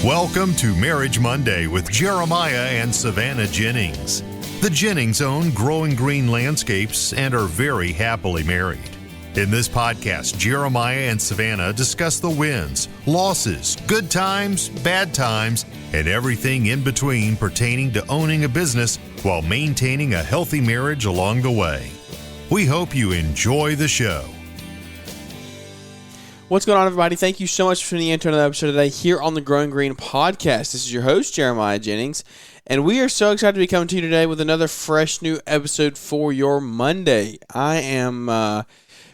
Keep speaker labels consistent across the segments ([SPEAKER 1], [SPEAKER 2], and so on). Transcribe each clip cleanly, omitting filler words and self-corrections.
[SPEAKER 1] Welcome to Marriage Monday with Jeremiah and Savannah Jennings. The Jennings own Growing Green Landscapes and are very happily married. In this podcast, Jeremiah and Savannah discuss the wins, losses, good times, bad times, and everything in between pertaining to owning a business while maintaining a healthy marriage along the way. We hope you enjoy the show.
[SPEAKER 2] What's going on, everybody? Thank you so much for tuning in to another episode today here on the Growing Green podcast. This is your host, Jeremiah Jennings, and we are so excited to be coming to you today with another fresh new episode for your Monday. I am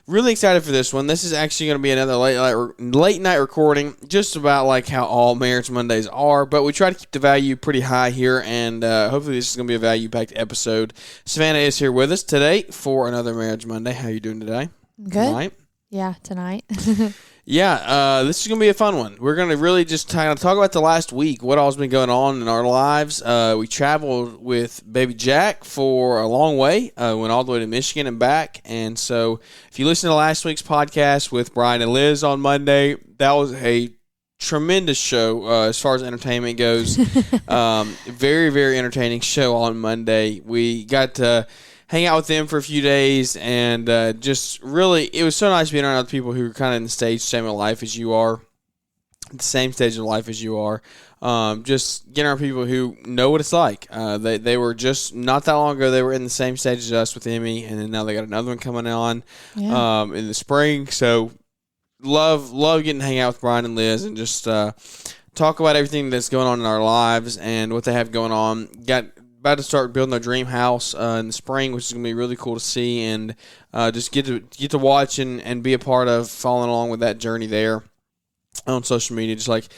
[SPEAKER 2] really excited for this one. This is actually going to be another late night recording, just about like how all Marriage Mondays are, but we try to keep the value pretty high here, and hopefully this is going to be a value-packed episode. Savannah is here with us today for another Marriage Monday. How are you doing today?
[SPEAKER 3] Good.
[SPEAKER 2] Tonight?
[SPEAKER 3] Yeah, tonight.
[SPEAKER 2] This is going to be a fun one. We're going to really just kind of talk about the last week, what all's been going on in our lives. We traveled with baby Jack for a long way, went all the way to Michigan and back. And so if you listen to last week's podcast with Brian and Liz on Monday, that was a tremendous show as far as entertainment goes. Very, very entertaining show on Monday. We got to hang out with them for a few days, and just really, it was so nice being around other people who are kind of in the same life as you are, the same stage of life as you are. Just getting around people who know what it's like. They were just not that long ago. They were in the same stage as us with Emmy, and then now they got another one coming on in the spring. So love getting to hang out with Brian and Liz and just talk about everything that's going on in our lives and what they have going on. About to start building their dream house in the spring, which is going to be really cool to see, and just get to watch and be a part of following along with that journey there on social media, just like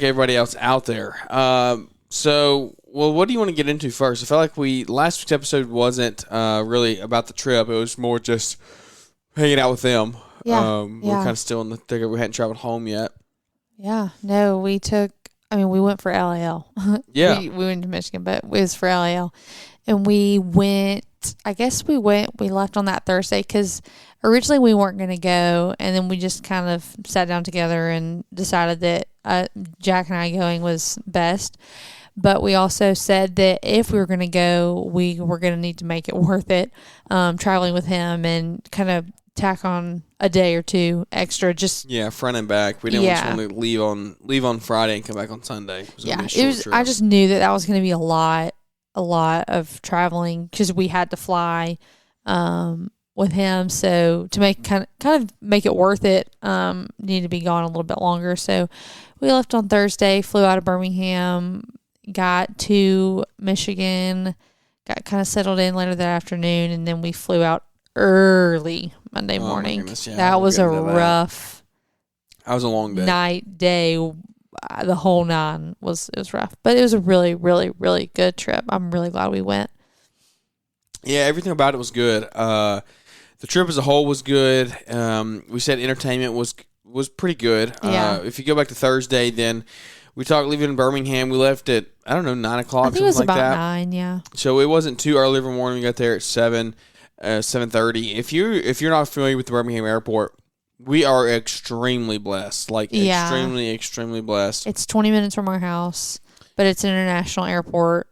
[SPEAKER 2] everybody else out there. What do you want to get into first? I felt like last week's episode wasn't really about the trip; it was more just hanging out with them. We're kind of still in the thick of it. We hadn't traveled home yet.
[SPEAKER 3] Yeah, no, we went for LAL.
[SPEAKER 2] Yeah.
[SPEAKER 3] We went to Michigan, but it was for LAL. And we left on that Thursday because originally we weren't going to go. And then we just kind of sat down together and decided that Jack and I going was best. But we also said that if we were going to go, we were going to need to make it worth it, traveling with him and kind of tack on a day or two extra,
[SPEAKER 2] front and back. We didn't just want to leave on Friday and come back on Sunday. It was
[SPEAKER 3] trip. I just knew that was going to be a lot of traveling because we had to fly with him. So to make kind of make it worth it, needed to be gone a little bit longer. So we left on Thursday, flew out of Birmingham, got to Michigan, got kind of settled in later that afternoon, and then we flew out early Monday morning.
[SPEAKER 2] Goodness, yeah,
[SPEAKER 3] that was a rough.
[SPEAKER 2] That was a long
[SPEAKER 3] day. The whole nine it was rough, but it was a really, really, really good trip. I'm really glad we went.
[SPEAKER 2] Yeah, everything about it was good. The trip as a whole was good. We said entertainment was pretty good.
[SPEAKER 3] Yeah.
[SPEAKER 2] If you go back to Thursday, then we talked leaving in Birmingham. We left at 9 o'clock.
[SPEAKER 3] I think it was about
[SPEAKER 2] that.
[SPEAKER 3] 9. Yeah.
[SPEAKER 2] So it wasn't too early of a morning. We got there at 7:30. If you're not familiar with the Birmingham airport, we are extremely blessed. Extremely blessed.
[SPEAKER 3] It's 20 minutes from our house, but it's an international airport.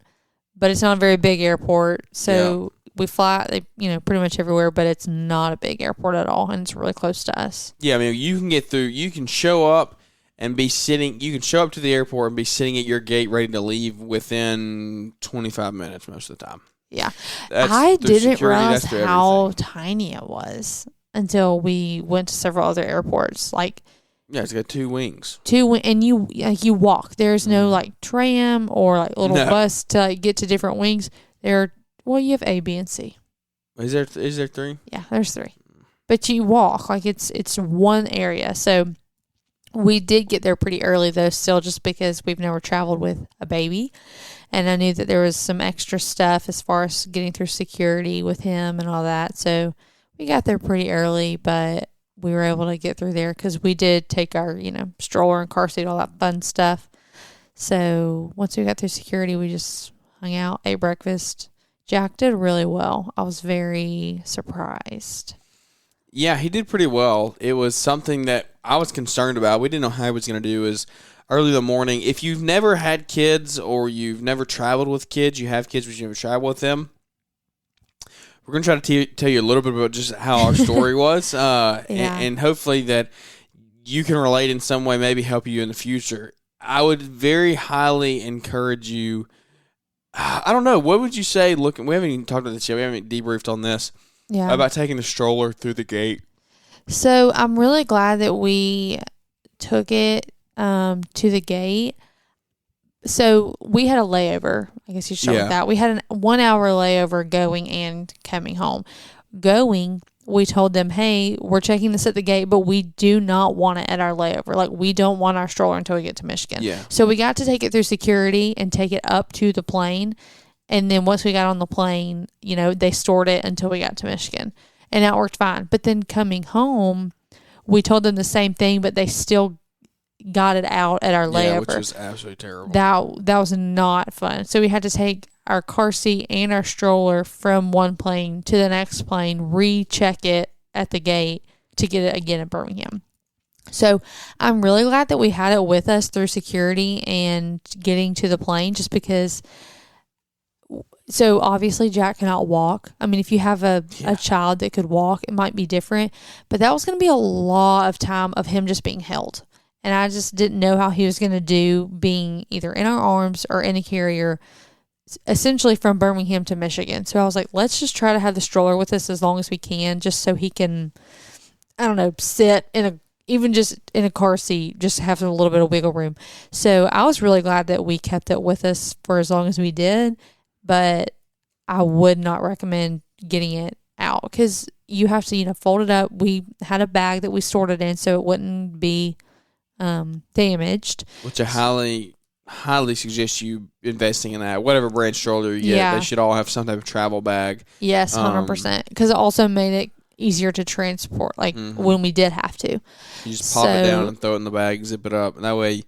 [SPEAKER 3] But it's not a very big airport, so we fly, pretty much everywhere. But it's not a big airport at all, and it's really close to us.
[SPEAKER 2] Yeah, I mean, you can get through. You can show up and be sitting. You can show up to the airport and be sitting at your gate, ready to leave within 25 minutes most of the time.
[SPEAKER 3] Yeah. I didn't realize how tiny it was until we went to several other airports.
[SPEAKER 2] It's got 2 wings.
[SPEAKER 3] And you walk. There's no tram or little bus to get to different wings. You have A, B, and C.
[SPEAKER 2] Is there 3?
[SPEAKER 3] Yeah, there's 3. But you walk it's one area. So we did get there pretty early though, still, just because we've never traveled with a baby. And I knew that there was some extra stuff as far as getting through security with him and all that. So we got there pretty early, but we were able to get through there because we did take our, stroller and car seat, all that fun stuff. So once we got through security, we just hung out, ate breakfast. Jack did really well. I was very surprised.
[SPEAKER 2] Yeah, he did pretty well. It was something that I was concerned about. We didn't know how he was going to do. early in the morning. If you've never had kids or you've never traveled with kids, you have kids but you never travel with them, we're going to try to tell you a little bit about just how our story was, and hopefully that you can relate in some way, maybe help you in the future. I would very highly encourage you. I don't know. What would you say? We haven't even talked about this yet. We haven't debriefed on this.
[SPEAKER 3] Yeah.
[SPEAKER 2] About taking the stroller through the gate.
[SPEAKER 3] So I'm really glad that we took it to the gate. So we had a layover. I guess you should start with that. We had a 1 hour layover going and coming home. Going, we told them, hey, we're checking this at the gate, but we do not want it at our layover. Like, we don't want our stroller until we get to Michigan.
[SPEAKER 2] Yeah.
[SPEAKER 3] So we got to take it through security and take it up to the plane. And then once we got on the plane, they stored it until we got to Michigan. And that worked fine. But then coming home, we told them the same thing, but they still got it out at our layover.
[SPEAKER 2] Yeah, which was absolutely terrible.
[SPEAKER 3] That was not fun. So we had to take our car seat and our stroller from one plane to the next plane, recheck it at the gate to get it again in Birmingham. So I'm really glad that we had it with us through security and getting to the plane, just because. So obviously Jack cannot walk. I mean, if you have a child that could walk, it might be different. But that was going to be a lot of time of him just being held. And I just didn't know how he was going to do being either in our arms or in a carrier, essentially from Birmingham to Michigan. So I was like, let's just try to have the stroller with us as long as we can, just so he can, I don't know, sit even just in a car seat, just have a little bit of wiggle room. So I was really glad that we kept it with us for as long as we did. But I would not recommend getting it out, because you have to, fold it up. We had a bag that we stored it in so it wouldn't be damaged. Which
[SPEAKER 2] I highly suggest you investing in that. Whatever brand stroller you get, they should all have some type of travel bag.
[SPEAKER 3] Yes, 100%. Because it also made it easier to transport, when we did have to.
[SPEAKER 2] You just pop it down and throw it in the bag, zip it up, and that way.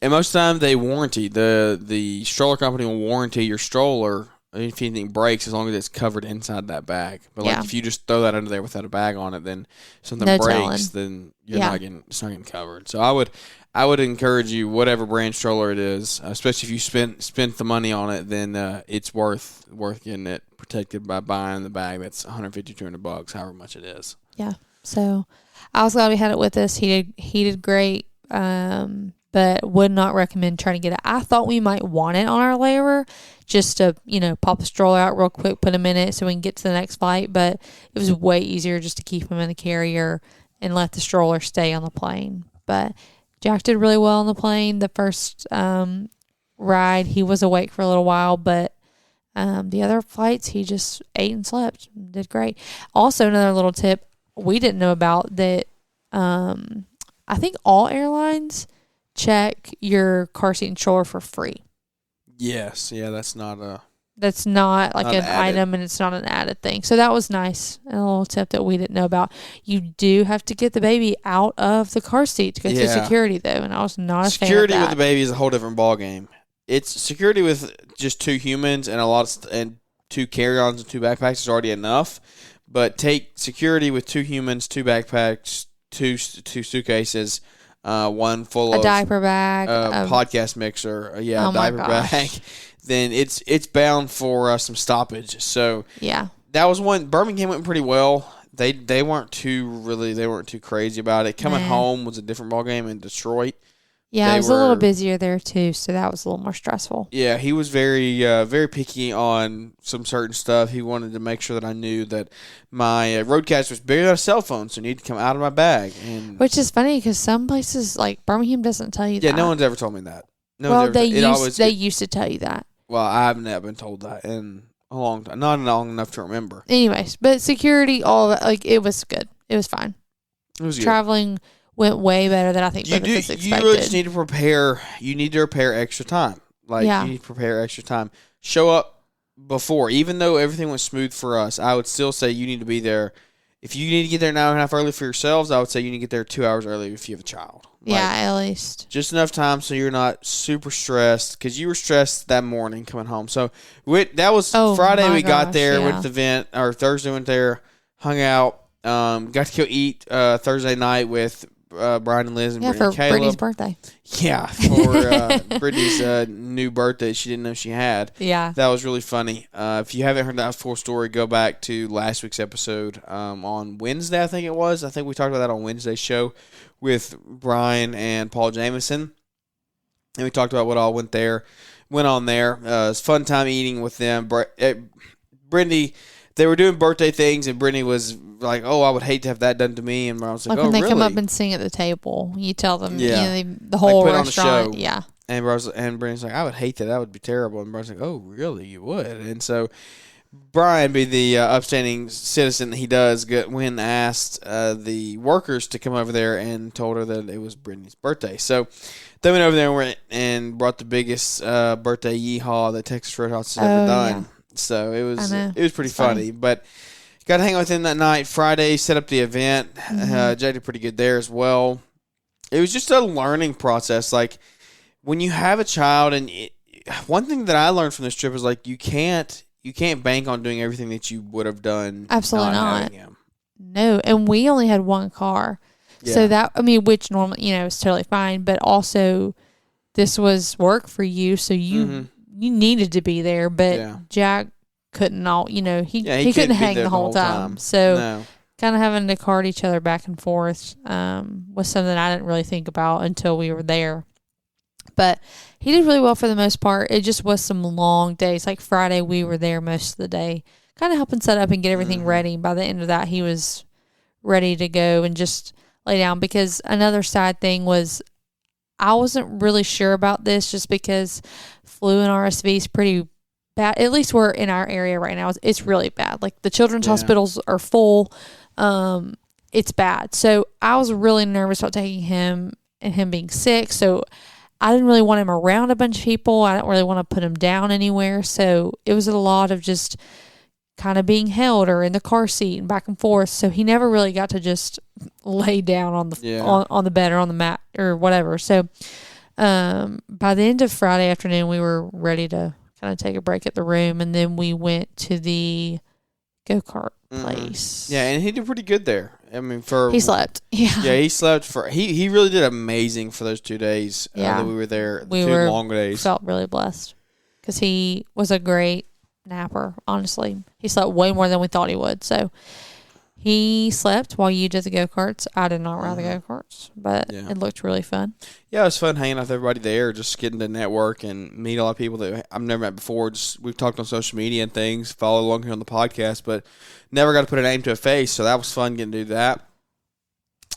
[SPEAKER 2] And most of the time they warranty, the stroller company will warranty your stroller if anything breaks, as long as it's covered inside that bag. But if you just throw that under there without a bag on it, then something breaks, then it's not getting covered. So I would encourage you, whatever brand stroller it is, especially if you spent the money on it, then it's worth getting it protected by buying the bag that's $150, $200, however much it is.
[SPEAKER 3] Yeah. So I was glad we had it with us. He did great. But would not recommend trying to get it. I thought we might want it on our layover, just to, pop the stroller out real quick, put him in it so we can get to the next flight. But it was way easier just to keep him in the carrier and let the stroller stay on the plane. But Jack did really well on the plane. The first ride, he was awake for a little while, but the other flights, he just ate and slept. Did great. Also, another little tip we didn't know about that I think all airlines check your car seat and stroller for free.
[SPEAKER 2] Yes. Yeah, that's not
[SPEAKER 3] like an item, and it's not an added thing. So that was nice. A little tip that we didn't know about. You do have to get the baby out of the car seat to go through security, though, and I was not a fan of that.
[SPEAKER 2] Security with the baby is a whole different ballgame. It's security with just two humans and two carry-ons and two backpacks is already enough. But take security with two humans, two backpacks, two suitcases, one full of
[SPEAKER 3] a diaper bag,
[SPEAKER 2] podcast mixer, a diaper bag, then it's bound for some stoppage. So that was one. Birmingham went pretty well. They weren't too crazy about it. Coming home was a different ballgame in Detroit.
[SPEAKER 3] Yeah, it was a little busier there too, so that was a little more stressful.
[SPEAKER 2] Yeah, he was very, very picky on some certain stuff. He wanted to make sure that I knew that my roadcaster was bigger than a cell phone, so it needed to come out of my bag.
[SPEAKER 3] Which is funny because some places like Birmingham doesn't tell you that.
[SPEAKER 2] Yeah, no one's ever told me that.
[SPEAKER 3] They used to tell you that.
[SPEAKER 2] Well, I haven't been told that in a long time, not long enough to remember.
[SPEAKER 3] Anyways, but security, all of that, it was good. It was fine.
[SPEAKER 2] It was good.
[SPEAKER 3] Traveling went way better than I think both of us expected.
[SPEAKER 2] You really just need to prepare. You need to prepare extra time. You need to prepare extra time. Show up before. Even though everything went smooth for us, I would still say you need to be there. If you need to get there an hour and a half early for yourselves, I would say you need to get there 2 hours early if you have a child.
[SPEAKER 3] At least.
[SPEAKER 2] Just enough time so you're not super stressed, because you were stressed that morning coming home. So that was Friday we got there, went to the event, or Thursday went there, hung out, got to go eat Thursday night with Brian and Liz and
[SPEAKER 3] Yeah,
[SPEAKER 2] Brittany
[SPEAKER 3] for
[SPEAKER 2] and Caleb.
[SPEAKER 3] Brittany's birthday.
[SPEAKER 2] Yeah, for Brittany's new birthday she didn't know she had.
[SPEAKER 3] Yeah.
[SPEAKER 2] That was really funny. If you haven't heard that full story, go back to last week's episode on Wednesday, I think it was. I think we talked about that on Wednesday's show with Brian and Paul Jameson. And we talked about what all went on there. It was a fun time eating with them. Brittany, they were doing birthday things, and Brittany was like, "Oh, I would hate to have that done to me." And I was like, "Oh,
[SPEAKER 3] when they
[SPEAKER 2] really?"
[SPEAKER 3] come up and sing at the table, you tell them,
[SPEAKER 2] Yeah.
[SPEAKER 3] the whole
[SPEAKER 2] put on a
[SPEAKER 3] restaurant.
[SPEAKER 2] show.
[SPEAKER 3] Yeah.
[SPEAKER 2] And Brittany's like, "I would hate that. That would be terrible." And Brian's like, "Oh, really? You would?" And so Brian, being the upstanding citizen that he does, when asked the workers to come over there and told her that it was Brittany's birthday. So they went over there and brought the biggest birthday yeehaw that Texas Roadhouse has ever done.
[SPEAKER 3] Yeah.
[SPEAKER 2] So it was pretty funny. But got to hang out with him that night. Friday, set up the event. Jay did pretty good there as well. It was just a learning process. Like when you have a child, and one thing that I learned from this trip is like you can't bank on doing everything that you would have done.
[SPEAKER 3] Absolutely not.
[SPEAKER 2] Having him.
[SPEAKER 3] No, and we only had one car.
[SPEAKER 2] Yeah.
[SPEAKER 3] So that, which normally, is totally fine, but also this was work for you, so you needed to be there, but Jack couldn't he couldn't hang the whole time. So kind of having to cart each other back and forth was something I didn't really think about until we were there. But he did really well for the most part. It just was some long days. Like Friday, we were there most of the day, kind of helping set up and get everything ready. By the end of that, he was ready to go and just lay down. Because another side thing was I wasn't really sure about this just because flu and RSV is pretty bad. At least we're in our area right now. It's really bad. Like the children's hospitals are full. It's bad. So I was really nervous about taking him and him being sick. So I didn't really want him around a bunch of people. I didn't really want to put him down anywhere. So it was a lot of just kind of being held or in the car seat and back and forth. So he never really got to just lay down on the on the bed or on the mat or whatever. So by the end of Friday afternoon, we were ready to kind of take a break at the room, and then we went to the go-kart place.
[SPEAKER 2] Yeah, and he did pretty good there. I mean,
[SPEAKER 3] he slept. Yeah,
[SPEAKER 2] he slept he really did amazing for those 2 days that we were there. The two long days.
[SPEAKER 3] Felt really blessed because he was a great napper. Honestly, he slept way more than we thought he would. So he slept while you did the go-karts. I did not ride the go-karts, but it looked really fun. Yeah,
[SPEAKER 2] it was fun hanging out with everybody there, just getting to network and meet a lot of people that I've never met before. We've talked on social media and things, follow along here on the podcast, but never got to put a name to a face, so that was fun getting to do that.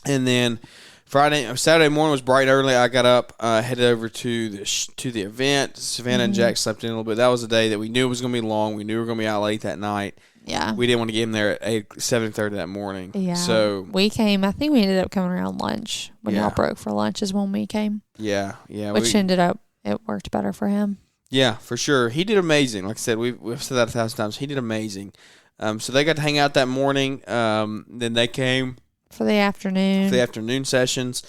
[SPEAKER 2] And then Saturday morning was bright early. I got up, headed over to the event. Savannah and Jack slept in a little bit. That was a day that we knew it was going to be long. We knew we were going to be out late that night.
[SPEAKER 3] Yeah.
[SPEAKER 2] We didn't want to get him there at 7:30 that morning.
[SPEAKER 3] Yeah.
[SPEAKER 2] So
[SPEAKER 3] I think we ended up coming around lunch. When y'all broke for lunch is when we came.
[SPEAKER 2] Yeah.
[SPEAKER 3] Which it worked better for him.
[SPEAKER 2] Yeah, for sure. He did amazing. Like I said, we've said that 1,000 times. He did amazing. So they got to hang out that morning. Then they came
[SPEAKER 3] for the afternoon
[SPEAKER 2] sessions.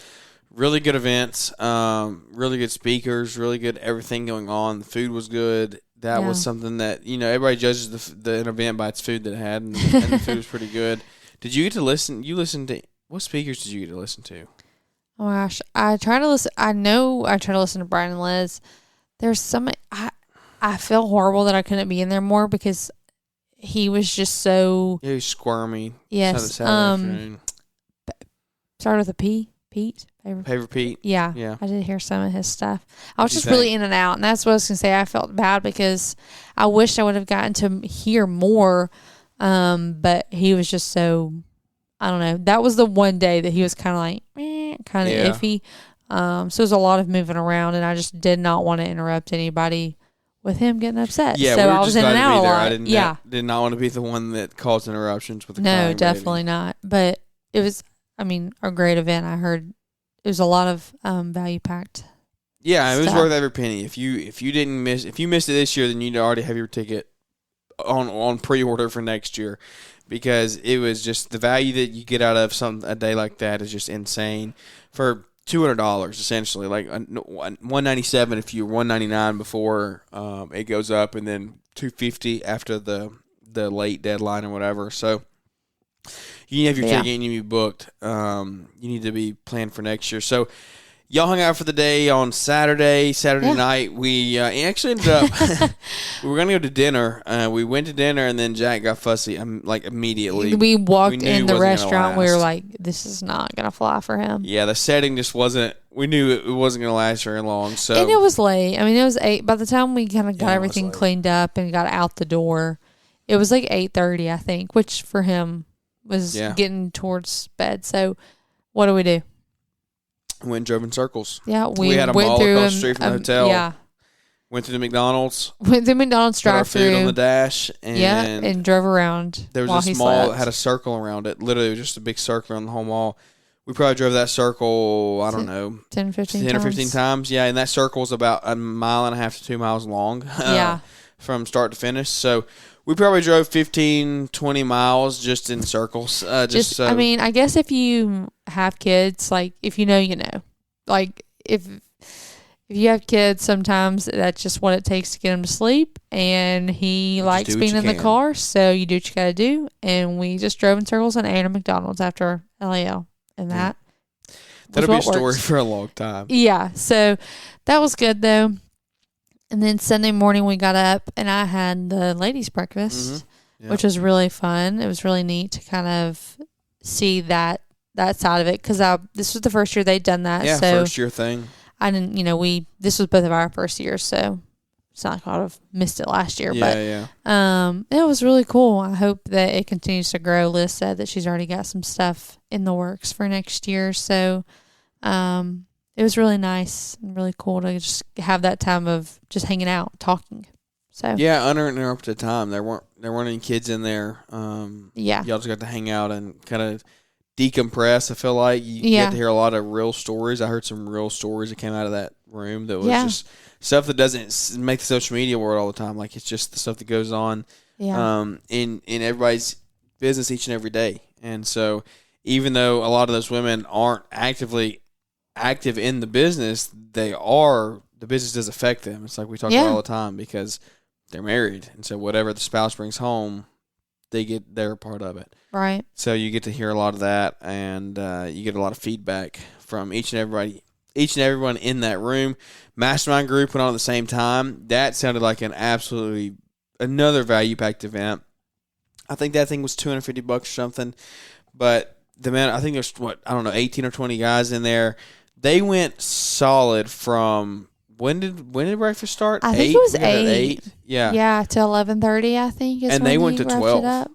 [SPEAKER 2] Really good events. Really good speakers. Really good everything going on. The food was good. That was something that, everybody judges an event by its food that it had, and the food was pretty good. Did you get to listen? You listened to, what speakers did you get to listen to?
[SPEAKER 3] Oh, gosh. I try to listen to Brian and Liz. There's some, I feel horrible that I couldn't be in there more because he was just so.
[SPEAKER 2] Yeah, he was squirmy.
[SPEAKER 3] Yes.
[SPEAKER 2] Started
[SPEAKER 3] with a P. Pete?
[SPEAKER 2] Favorite Pete?
[SPEAKER 3] Yeah. I did hear some of his stuff. I was just really in and out, and that's what I was going to say. I felt bad because I wish I would have gotten to hear more, but he was just so, I don't know. That was the one day that he was kind of like, kind of iffy. So it was a lot of moving around, and I just did not want to interrupt anybody with him getting upset.
[SPEAKER 2] Yeah,
[SPEAKER 3] so
[SPEAKER 2] we were
[SPEAKER 3] I was
[SPEAKER 2] just
[SPEAKER 3] in and out a lot.
[SPEAKER 2] I did not want to be the one that caused interruptions with the
[SPEAKER 3] No, definitely not. But it was, a great event. I heard it was a lot of value-packed.
[SPEAKER 2] Yeah, it was worth every penny. If you missed it this year, then you'd already have your ticket on pre-order for next year, because it was just the value that you get out of a day like that is just insane. For $200 essentially, like $197 if you were $199 before it goes up, and then $250 after the late deadline or whatever. So You need to have your ticket and you need to be booked. You need to be planned for next year. So y'all hung out for the day on Saturday night. We actually ended up we were going to go to dinner. We went to dinner, and then Jack got fussy like immediately.
[SPEAKER 3] We walked in the restaurant. We were like, this is not going to fly for him.
[SPEAKER 2] Yeah, the setting just wasn't – we knew it wasn't going to last very long. So
[SPEAKER 3] and it was late. I mean, it was 8. By the time we kind of got everything cleaned up and got out the door, it was like 8:30, I think, which for him was getting towards bed. So what do?
[SPEAKER 2] We went and drove in circles.
[SPEAKER 3] Yeah,
[SPEAKER 2] we had a
[SPEAKER 3] went
[SPEAKER 2] mall
[SPEAKER 3] through
[SPEAKER 2] across the street from the hotel.
[SPEAKER 3] Yeah.
[SPEAKER 2] Went to the McDonald's.
[SPEAKER 3] Went through McDonald's drive-through.
[SPEAKER 2] Put our food on the dash. And
[SPEAKER 3] and drove around.
[SPEAKER 2] There was this mall that had a circle around it. Literally, it was just a big circle around the whole mall. We probably drove that circle, I don't know,
[SPEAKER 3] 10
[SPEAKER 2] or 15 times. Yeah, and that circle was about 1.5 miles to 2 miles long. From start to finish. So we probably drove 15, 20 miles just in circles.
[SPEAKER 3] I mean, I guess if you have kids, like, if you know, you know. Like, if you have kids, sometimes that's just what it takes to get him to sleep. And he likes being in the car, so you do what you got to do. And we just drove in circles and ate at McDonald's after LAL. And that'll
[SPEAKER 2] be a story for a long time.
[SPEAKER 3] Yeah, so that was good, though. And then Sunday morning we got up and I had the ladies' breakfast, which was really fun. It was really neat to kind of see that side of it, because this was the first year they'd done that.
[SPEAKER 2] Yeah,
[SPEAKER 3] so
[SPEAKER 2] first year thing.
[SPEAKER 3] I didn't, this was both of our first years, so it's not like I would have missed it last year. It was really cool. I hope that it continues to grow. Liz said that she's already got some stuff in the works for next year, so it was really nice and really cool to just have that time of just hanging out, talking. So
[SPEAKER 2] yeah, uninterrupted time. There weren't any kids in there. Y'all just got to hang out and kind of decompress. I feel like you get to hear a lot of real stories. I heard some real stories that came out of that room that was just stuff that doesn't make the social media world all the time. Like, it's just the stuff that goes on in everybody's business each and every day. And so even though a lot of those women aren't active in the business, the business does affect them. It's like we talk about all the time, because they're married, and so whatever the spouse brings home, they're a part of it.
[SPEAKER 3] Right.
[SPEAKER 2] So you get to hear a lot of that, and you get a lot of feedback from each and everyone in that room. Mastermind group went on at the same time. That sounded like another value-packed event. I think that thing was $250 or something, but I think there's 18 or 20 guys in there. They went solid from when did breakfast start?
[SPEAKER 3] I think it was
[SPEAKER 2] 8. Yeah,
[SPEAKER 3] to 11:30. I think.
[SPEAKER 2] And they went to 12.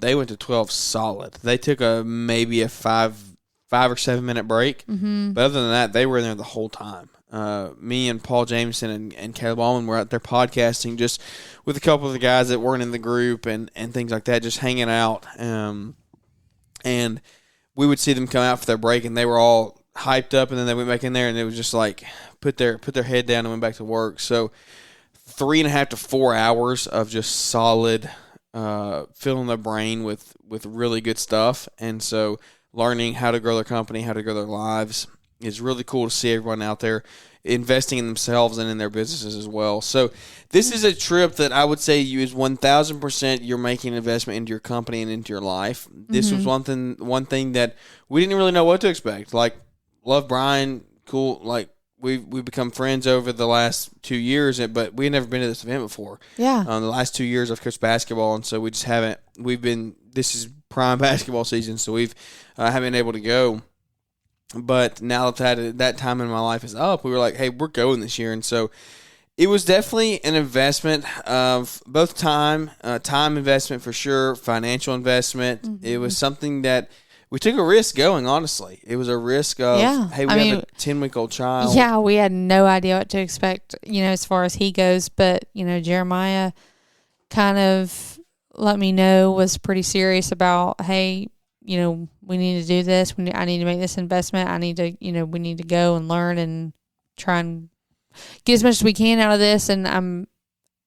[SPEAKER 2] They went to 12 solid. They took maybe a 5 or 7 minute break, but other than that, they were in there the whole time. Me and Paul Jameson and Caleb Allman were out there podcasting just with a couple of the guys that weren't in the group and things like that, just hanging out. And we would see them come out for their break, and they were all hyped up, and then they went back in there, and it was just like put their head down and went back to work. So 3.5 to 4 hours of just solid filling their brain with really good stuff. And so learning how to grow their company, how to grow their lives is really cool to see everyone out there investing in themselves and in their businesses as well. So this is a trip that I would say is 1,000% you're making an investment into your company and into your life. This was one thing that we didn't really know what to expect. Like, love Brian, cool. Like, we've become friends over the last 2 years, but we had never been to this event before.
[SPEAKER 3] Yeah.
[SPEAKER 2] The last 2 years I've coached basketball, and so we just haven't. This is prime basketball season, so we've haven't been able to go. But now that time in my life is up, we were like, hey, we're going this year. And so it was definitely an investment of both time investment for sure, financial investment. Mm-hmm. It was something that we took a risk going, honestly. It was a risk of, hey, we have a 10-week-old child.
[SPEAKER 3] Yeah, we had no idea what to expect, as far as he goes. But, Jeremiah kind of let me know, was pretty serious about, hey, we need to do this. I need to make this investment. I need to, we need to go and learn and try and get as much as we can out of this. And I'm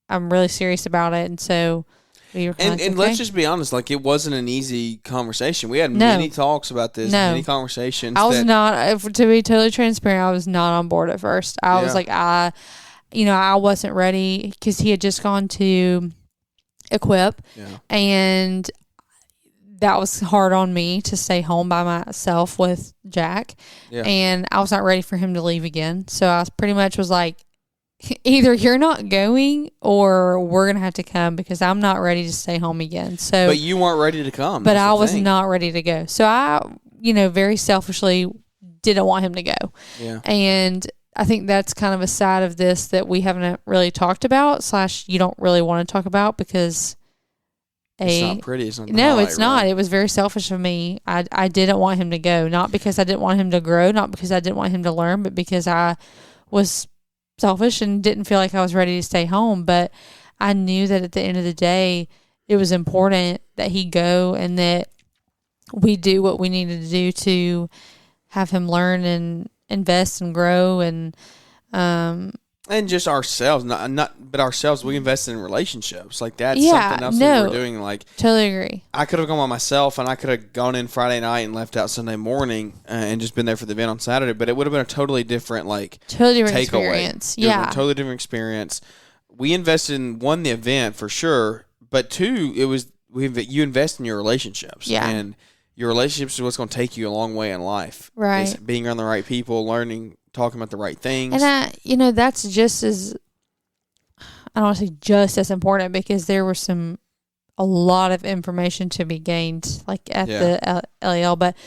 [SPEAKER 3] really serious about it. And so we were
[SPEAKER 2] and let's just be honest, like, it wasn't an easy conversation. We had many talks about this, many conversations.
[SPEAKER 3] I was not, to be totally transparent, I was not on board at first. I was like, I wasn't ready, because he had just gone to Equip, and that was hard on me to stay home by myself with Jack.
[SPEAKER 2] Yeah.
[SPEAKER 3] And I was not ready for him to leave again. So I pretty much was like, either you're not going or we're going to have to come because I'm not ready to stay home again. So,
[SPEAKER 2] but you weren't ready to come.
[SPEAKER 3] But I was not ready to go. So I, very selfishly didn't want him to go.
[SPEAKER 2] Yeah.
[SPEAKER 3] And I think that's kind of a side of this that we haven't really talked about / you don't really want to talk about because
[SPEAKER 2] it's not pretty. It's not
[SPEAKER 3] no, it's not. Right? It was very selfish of me. I didn't want him to go, not because I didn't want him to grow, not because I didn't want him to learn, but because I was selfish and didn't feel like I was ready to stay home. But I knew that at the end of the day, it was important that he go and that we do what we needed to do to have him learn and invest and grow and
[SPEAKER 2] just ourselves, but ourselves. We invested in relationships. Like that's something else we were doing. Like
[SPEAKER 3] totally agree.
[SPEAKER 2] I could have gone by myself, and I could have gone in Friday night and left out Sunday morning, and just been there for the event on Saturday. But it would have been a totally different
[SPEAKER 3] experience.
[SPEAKER 2] Yeah, totally different experience. We invested in the event for sure, but two, you invest in your relationships.
[SPEAKER 3] Yeah.
[SPEAKER 2] And your relationships is what's going to take you a long way in life.
[SPEAKER 3] Right.
[SPEAKER 2] It's being around the right people, learning, talking about the right things.
[SPEAKER 3] And that's just as, I don't want to say just as important because there was a lot of information to be gained at the LAL, but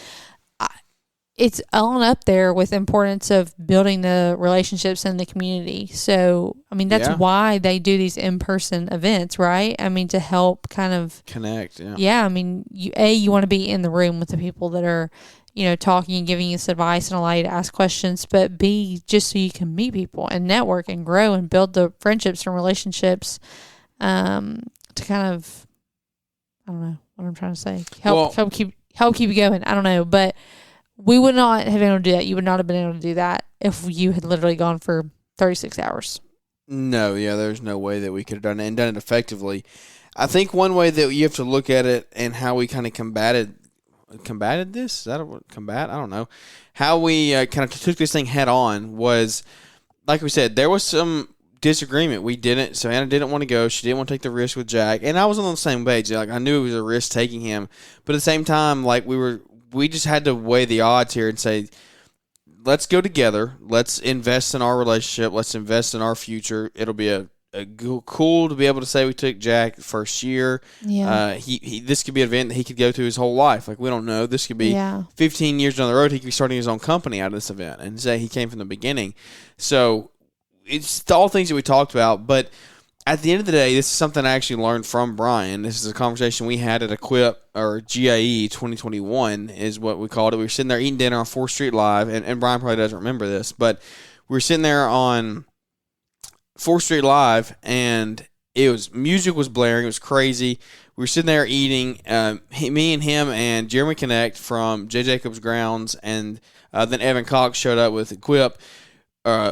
[SPEAKER 3] it's on up there with importance of building the relationships in the community. So, that's why they do these in-person events, right? To help kind of
[SPEAKER 2] connect. Yeah.
[SPEAKER 3] Yeah. You want to be in the room with the people that are, talking and giving you this advice and allow you to ask questions, but B, just so you can meet people and network and grow and build the friendships and relationships, to kind of, I don't know what I'm trying to say. Help keep you going. I don't know, but we would not have been able to do that. You would not have been able to do that if you had literally gone for 36 hours.
[SPEAKER 2] No, there's no way that we could have done it and done it effectively. I think one way that you have to look at it and how we kind of combated this, is that a combat? I don't know. How we kind of took this thing head on was, like we said, there was some disagreement. Savannah didn't want to go. She didn't want to take the risk with Jack. And I was on the same page. I knew it was a risk taking him. But at the same time, we just had to weigh the odds here and say, let's go together. Let's invest in our relationship. Let's invest in our future. It'll be a cool to be able to say we took Jack the first year.
[SPEAKER 3] Yeah.
[SPEAKER 2] This could be an event that he could go to his whole life. We don't know. This could be 15 years down the road. He could be starting his own company out of this event and say he came from the beginning. So it's all things that we talked about, but at the end of the day, this is something I actually learned from Brian. This is a conversation we had at Equip, or GIE 2021 is what we called it. We were sitting there eating dinner on 4th Street Live, and Brian probably doesn't remember this, but we were sitting there on 4th Street Live, and music was blaring. It was crazy. We were sitting there eating, me and him and Jeremy Connect from J. Jacobs Grounds, and then Evan Cox showed up with Equip.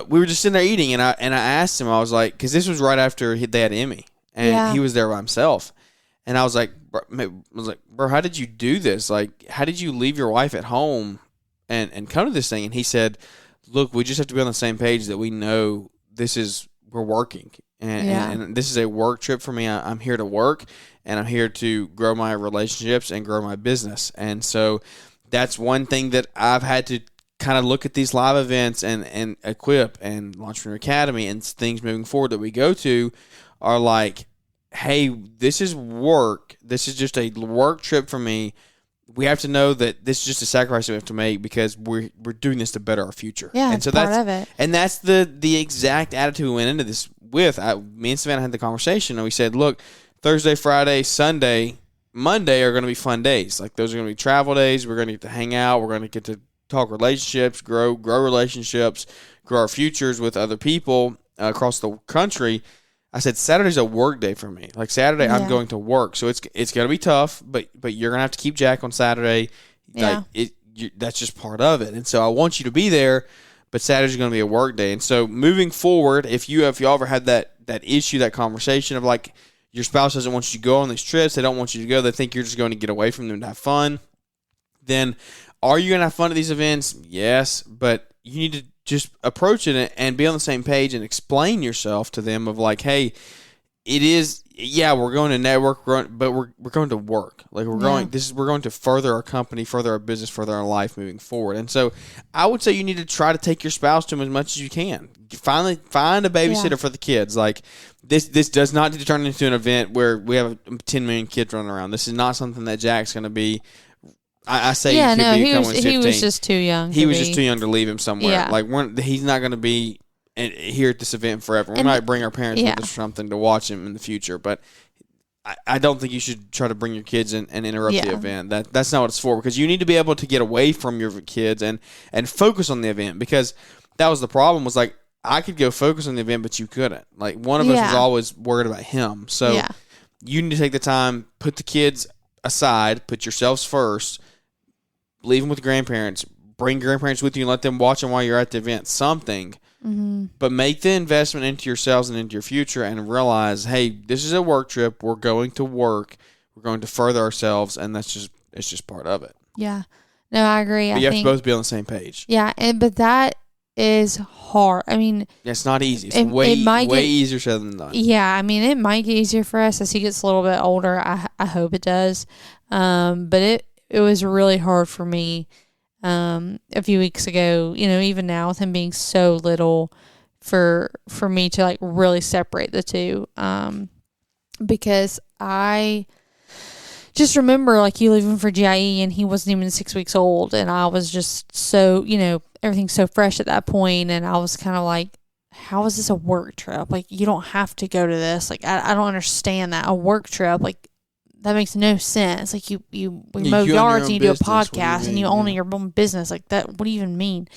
[SPEAKER 2] We were just sitting there eating, and I asked him, I was like, because this was right after they had Emmy, and he was there by himself, and I was like, bro, how did you do this? How did you leave your wife at home and come to this thing? And he said, look, we just have to be on the same page that we know we're working, and this is a work trip for me. I'm here to work, and I'm here to grow my relationships and grow my business, and so that's one thing that I've had to kind of look at these live events and Equip and Lawntrepreneur Academy and things moving forward that we go to are like, hey, this is work. This is just a work trip for me. We have to know that this is just a sacrifice that we have to make because we're doing this to better our future.
[SPEAKER 3] Yeah,
[SPEAKER 2] and so
[SPEAKER 3] part of it.
[SPEAKER 2] And that's the exact attitude we went into this with. Me and Savannah had the conversation, and we said, look, Thursday, Friday, Sunday, Monday are going to be fun days. Those are going to be travel days. We're going to get to hang out. We're going to get to talk relationships, grow relationships, grow our futures with other people across the country. I said Saturday's a work day for me. Saturday, I'm going to work, so it's going to be tough. But you're going to have to keep Jack on Saturday.
[SPEAKER 3] Yeah.
[SPEAKER 2] That's just part of it. And so I want you to be there, but Saturday's going to be a work day. And so moving forward, if you ever had that issue, that conversation of your spouse doesn't want you to go on these trips, they don't want you to go, they think you're just going to get away from them to have fun, then are you going to have fun at these events? Yes, but you need to just approach it and be on the same page and explain yourself to them of hey, it is yeah, we're going to network, but we're going to work. Like we're going to further our company, further our business, further our life moving forward. And so I would say you need to try to take your spouse to them as much as you can. Finally, find a babysitter for the kids. Like this does not need to turn into an event where we have 10 million kids running around. This is not something that Jack's going to be. I say
[SPEAKER 3] he was just too young.
[SPEAKER 2] He was just too young to leave him somewhere.
[SPEAKER 3] Yeah.
[SPEAKER 2] Like he's not going to be here at this event forever. We might bring our parents with us or something to watch him in the future, but I don't think you should try to bring your kids in and interrupt the event. That's not what it's for, because you need to be able to get away from your kids and focus on the event, because that was the problem. Was like I could go focus on the event, but you couldn't. Like one of us was always worried about him. So you need to take the time, put the kids aside, put yourselves first, leave them with grandparents, bring grandparents with you and let them watch them while you're at the event. Something. Mm-hmm. But make the investment into yourselves and into your future, and realize, hey, this is a work trip. We're going to work. We're going to further ourselves, and it's just part of it.
[SPEAKER 3] Yeah. No, I agree.
[SPEAKER 2] But you have to both be on the same page.
[SPEAKER 3] Yeah, but that is hard. I mean,
[SPEAKER 2] it's not easy. It's way easier said than done.
[SPEAKER 3] Yeah, I mean, it might get easier for us as he gets a little bit older. I hope it does. But it was really hard for me. A few weeks ago, even now with him being so little, for me to like really separate the two, because I just remember like you leaving for GIE and he wasn't even 6 weeks old, and I was just so, everything's so fresh at that point, and I was kind of like, how is this a work trip? Like, you don't have to go to this. Like, I don't understand that. A work trip, like, that makes no sense. Like we mow yards and you do a podcast and you own your own business. Like that, what do you even mean?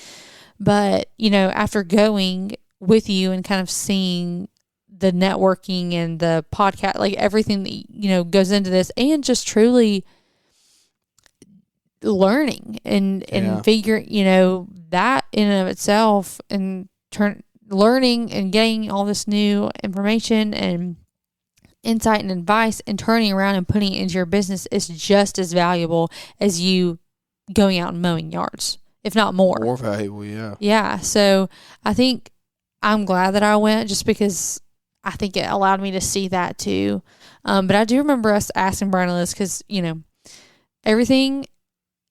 [SPEAKER 3] But, after going with you and kind of seeing the networking and the podcast, like everything that, goes into this, and just truly learning and figuring, that in and of itself, and learning and getting all this new information and insight and advice and turning around and putting it into your business is just as valuable as you going out and mowing yards, if not more.
[SPEAKER 2] More valuable, yeah.
[SPEAKER 3] Yeah, so I think I'm glad that I went, just because I think it allowed me to see that too. But I do remember us asking Brian and Liz, because, everything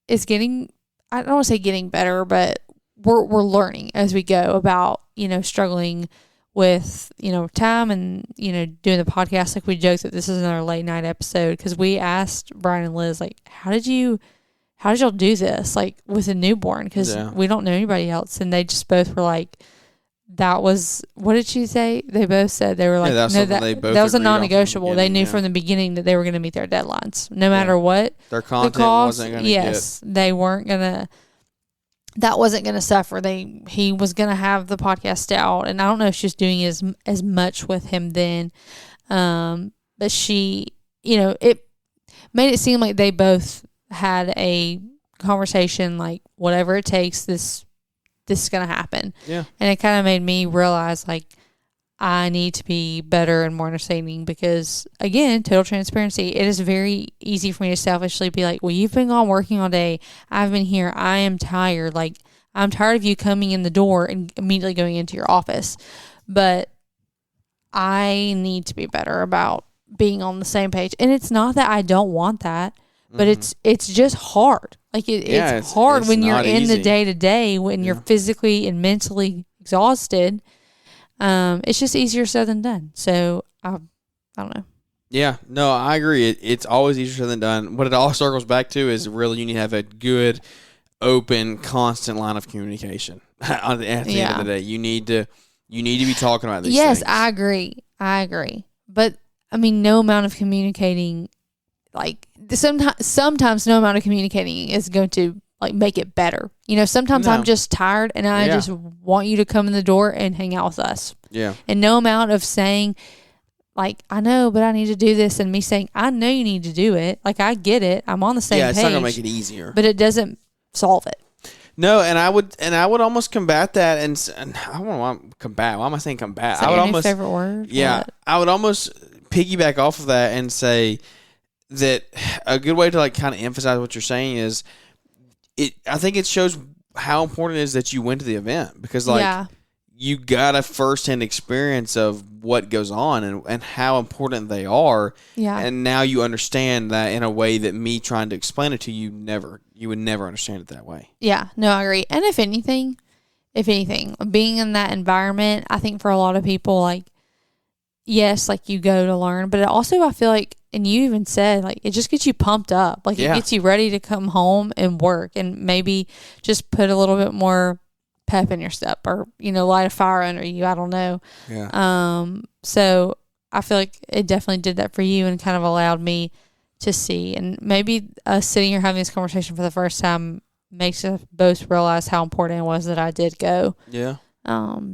[SPEAKER 3] is getting, I don't want to say getting better, but we're learning as we go about, struggling with, time and, doing the podcast. Like we joked that this is another late night episode, because we asked Brian and Liz, like, how did y'all do this? Like with a newborn? Because we don't know anybody else. And they just both were like, that was, what did she say? They both said, they were like, that was a non-negotiable. They knew from the beginning that they were going to meet their deadlines. No matter what.
[SPEAKER 2] Their content wasn't going to
[SPEAKER 3] get. They weren't going to. That wasn't going to suffer. He was going to have the podcast out, and I don't know if she was doing as much with him then, but she, it made it seem like they both had a conversation, like whatever it takes, this is going to happen.
[SPEAKER 2] Yeah, and
[SPEAKER 3] it kind of made me realize, like, I need to be better and more understanding, because, again, total transparency, it is very easy for me to selfishly be like, well, you've been gone working all day. I've been here. I am tired. Like, I'm tired of you coming in the door and immediately going into your office. But I need to be better about being on the same page. And it's not that I don't want that, but it's just hard. Like, it's hard when you're in the day-to-day, when you're physically and mentally exhausted. It's just easier said than done. So I don't know.
[SPEAKER 2] Yeah, no, I agree. It's always easier said than done. What it all circles back to is really you need to have a good, open, constant line of communication. At the end of the day, you need to be talking about these things.
[SPEAKER 3] Yes, I agree. But I mean, no amount of communicating, like sometimes no amount of communicating is going to like make it better. Sometimes I'm just tired and I just want you to come in the door and hang out with us.
[SPEAKER 2] Yeah.
[SPEAKER 3] And no amount of saying, like, I know, but I need to do this, and me saying, I know you need to do it. Like, I get it. I'm on the same page.
[SPEAKER 2] Yeah, it's not going to make it easier.
[SPEAKER 3] But it doesn't solve it.
[SPEAKER 2] No, and I would almost combat that, and I don't want to combat. Why am I saying combat?
[SPEAKER 3] Is that your new favorite word?
[SPEAKER 2] Yeah. I would almost piggyback off of that and say that a good way to like kind of emphasize what you're saying is, I think it shows how important it is that you went to the event, because like you got a firsthand experience of what goes on and how important they are.
[SPEAKER 3] Yeah.
[SPEAKER 2] And now you understand that in a way that me trying to explain it to you, you would never understand it that way.
[SPEAKER 3] Yeah, no, I agree. And if anything, being in that environment, I think for a lot of people, like, yes, like you go to learn, but it also, I feel like, and you even said, like, it just gets you pumped up. Like, it gets you ready to come home and work and maybe just put a little bit more pep in your step or, light a fire under you. I don't know.
[SPEAKER 2] Yeah.
[SPEAKER 3] So I feel like it definitely did that for you and kind of allowed me to see. And maybe us sitting here having this conversation for the first time makes us both realize how important it was that I did go.
[SPEAKER 2] Yeah.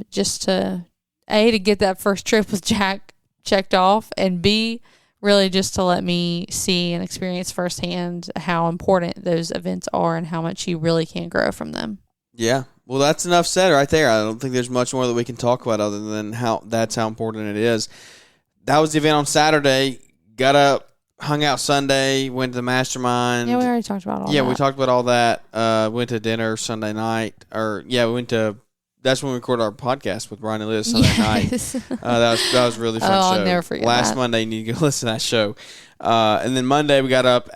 [SPEAKER 3] Just to get that first trip with Jack checked off, and B, really just to let me see and experience firsthand how important those events are and how much you really can grow from them.
[SPEAKER 2] Yeah. Well, that's enough said right there. I don't think there's much more that we can talk about other than how important it is. That was the event on Saturday. Got up, hung out Sunday, went to the mastermind.
[SPEAKER 3] Yeah, we already talked about all that.
[SPEAKER 2] Yeah, we talked about all that. Went to dinner Sunday night. That's when we recorded our podcast with Brian and Liz Sunday night. That was a really fun show.
[SPEAKER 3] I'll never forget that.
[SPEAKER 2] Monday, you need to go listen to that show. And then Monday we got up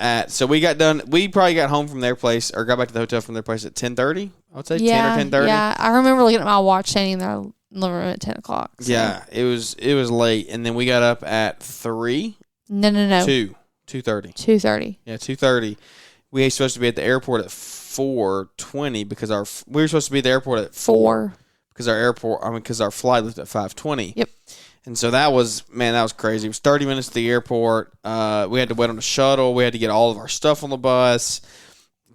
[SPEAKER 2] we probably got home from their place or got back to the hotel from their place at 10:30. I would say 10 or 10:30.
[SPEAKER 3] Yeah, I remember looking at my watch standing in the living room at 10 o'clock. So.
[SPEAKER 2] Yeah, it was late. And then we got up at 3.
[SPEAKER 3] No.
[SPEAKER 2] 2:30.
[SPEAKER 3] 2:30.
[SPEAKER 2] Yeah, 2:30. We were supposed to be at the airport at 4:20 because we were supposed to be at the airport at 4 because our flight left at 5:20.
[SPEAKER 3] Yep.
[SPEAKER 2] And so that was crazy. It was 30 minutes to the airport. We had to wait on the shuttle. We had to get all of our stuff on the bus.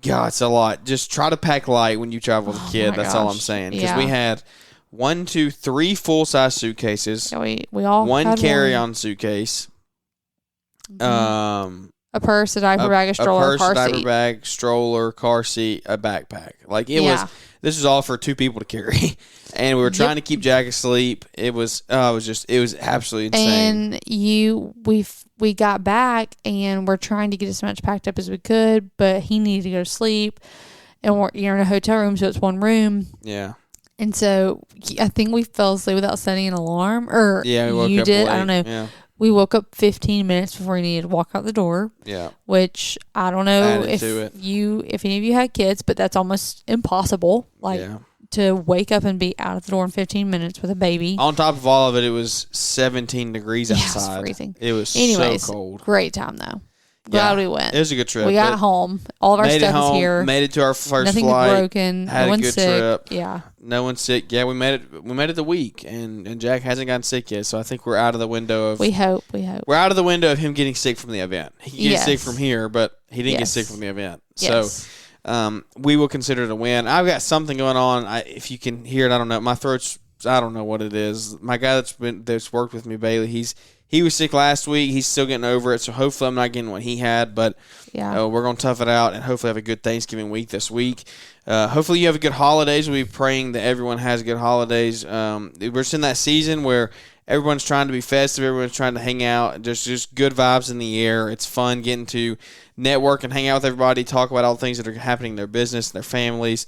[SPEAKER 2] God, it's a lot. Just try to pack light when you travel with a kid. That's all I'm saying. Because we had 1, 2, 3 full-size suitcases.
[SPEAKER 3] Yeah, we all
[SPEAKER 2] one
[SPEAKER 3] had
[SPEAKER 2] carry-on suitcase.
[SPEAKER 3] Mm-hmm. A purse, a diaper bag, a stroller, car seat.
[SPEAKER 2] A diaper bag, stroller, car seat, a backpack. Like this was all for 2 people to carry. And we were trying to keep Jack asleep. It was absolutely insane.
[SPEAKER 3] And we got back and we're trying to get as much packed up as we could, but he needed to go to sleep. And you're in a hotel room, so it's one room.
[SPEAKER 2] Yeah.
[SPEAKER 3] And so I think we fell asleep without setting an alarm. Or
[SPEAKER 2] we woke
[SPEAKER 3] you
[SPEAKER 2] up
[SPEAKER 3] did.
[SPEAKER 2] late.
[SPEAKER 3] I don't know.
[SPEAKER 2] Yeah.
[SPEAKER 3] We woke up 15 minutes before he needed to walk out the door.
[SPEAKER 2] Yeah.
[SPEAKER 3] Which I don't know if any of you had kids, but that's almost impossible. To wake up and be out of the door in 15 minutes with a baby.
[SPEAKER 2] On top of all of it, it was 17 degrees outside.
[SPEAKER 3] Yeah, it was freezing.
[SPEAKER 2] It was so cold.
[SPEAKER 3] Great time though. Glad we went.
[SPEAKER 2] It was a good trip.
[SPEAKER 3] We got home. All of our stuff is here.
[SPEAKER 2] Made it to our first
[SPEAKER 3] Nothing
[SPEAKER 2] flight.
[SPEAKER 3] Nothing broken.
[SPEAKER 2] Had
[SPEAKER 3] no
[SPEAKER 2] a
[SPEAKER 3] one's
[SPEAKER 2] good
[SPEAKER 3] sick.
[SPEAKER 2] trip.
[SPEAKER 3] Yeah.
[SPEAKER 2] No one's sick. Yeah, we made it the week, and Jack hasn't gotten sick yet. So I think we're out of the window of.
[SPEAKER 3] We hope.
[SPEAKER 2] We're out of the window of him getting sick from the event. He can get sick from here, but he didn't get sick from the event.
[SPEAKER 3] Yes.
[SPEAKER 2] So, we will consider it a win. I've got something going on. If you can hear it, I don't know. My throat's. I don't know what it is. My guy that's worked with me, Bailey. He was sick last week. He's still getting over it, so hopefully I'm not getting what he had. But we're going to tough it out and hopefully have a good Thanksgiving week this week. Hopefully you have a good holidays. We'll be praying that everyone has good holidays. We're just in that season where everyone's trying to be festive. Everyone's trying to hang out. Just good vibes in the air. It's fun getting to network and hang out with everybody, talk about all the things that are happening in their business, their families.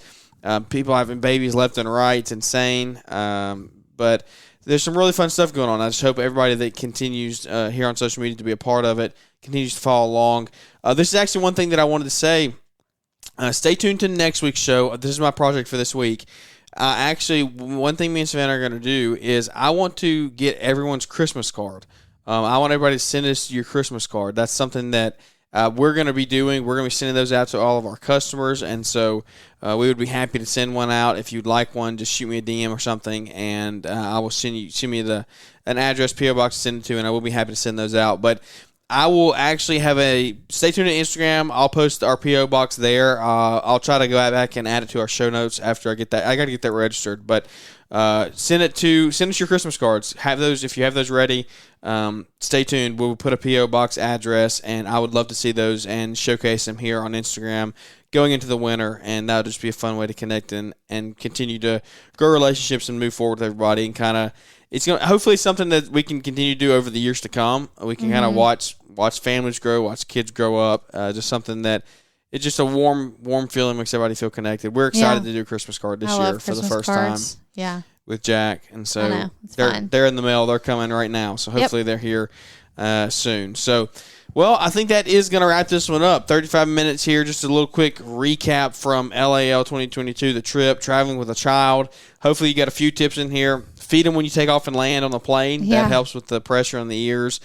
[SPEAKER 2] People having babies left and right. It's insane. But there's some really fun stuff going on. I just hope everybody that continues here on social media to be a part of it continues to follow along. This is actually one thing that I wanted to say. Stay tuned to next week's show. This is my project for this week. Actually, one thing me and Savannah are going to do is I want to get everyone's Christmas card. I want everybody to send us your Christmas card. That's something that we're going to be doing. We're going to be sending those out to all of our customers, and so we would be happy to send one out. If you'd like one, just shoot me a DM or something, and I will send me an address, P.O. box to send it to, and I will be happy to send those out. But I will actually stay tuned to Instagram. I'll post our P.O. box there. I'll try to go back and add it to our show notes after I get that. I got to get that registered, but send us your Christmas cards. Have those if you have those ready. Stay tuned. We'll put a P.O. box address, and I would love to see those and showcase them here on Instagram going into the winter, and that would just be a fun way to connect and continue to grow relationships and move forward with everybody and kind of. It's going hopefully something that we can continue to do over the years to come. We can kind of watch families grow, watch kids grow up. Just something that it's just a warm feeling, makes everybody feel connected. We're excited to do a Christmas card this year for the first time.
[SPEAKER 3] Yeah.
[SPEAKER 2] with Jack, and so
[SPEAKER 3] I know. It's
[SPEAKER 2] they're
[SPEAKER 3] fine.
[SPEAKER 2] they're in the mail. They're coming right now, so hopefully they're here soon. So, well, I think that is going to wrap this one up. 35 minutes here, just a little quick recap from LAL 2022, the trip, traveling with a child. Hopefully you got a few tips in here. Feed them when you take off and land on the plane.
[SPEAKER 3] Yeah.
[SPEAKER 2] That helps with the pressure on the ears.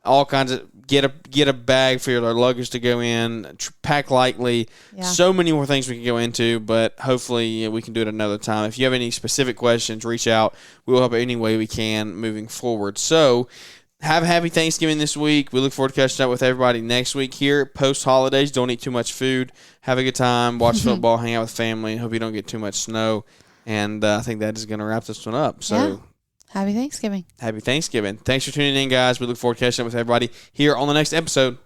[SPEAKER 2] All kinds of get a bag for your luggage to go in. Pack lightly.
[SPEAKER 3] Yeah.
[SPEAKER 2] So many more things we can go into, but hopefully we can do it another time. If you have any specific questions, reach out. We will help any way we can moving forward. So have a happy Thanksgiving this week. We look forward to catching up with everybody next week here. Post holidays, don't eat too much food. Have a good time. Watch football. Hang out with family. Hope you don't get too much snow. And I think that is going to wrap this one up. So.
[SPEAKER 3] Yeah. Happy Thanksgiving.
[SPEAKER 2] Happy Thanksgiving. Thanks for tuning in, guys. We look forward to catching up with everybody here on the next episode.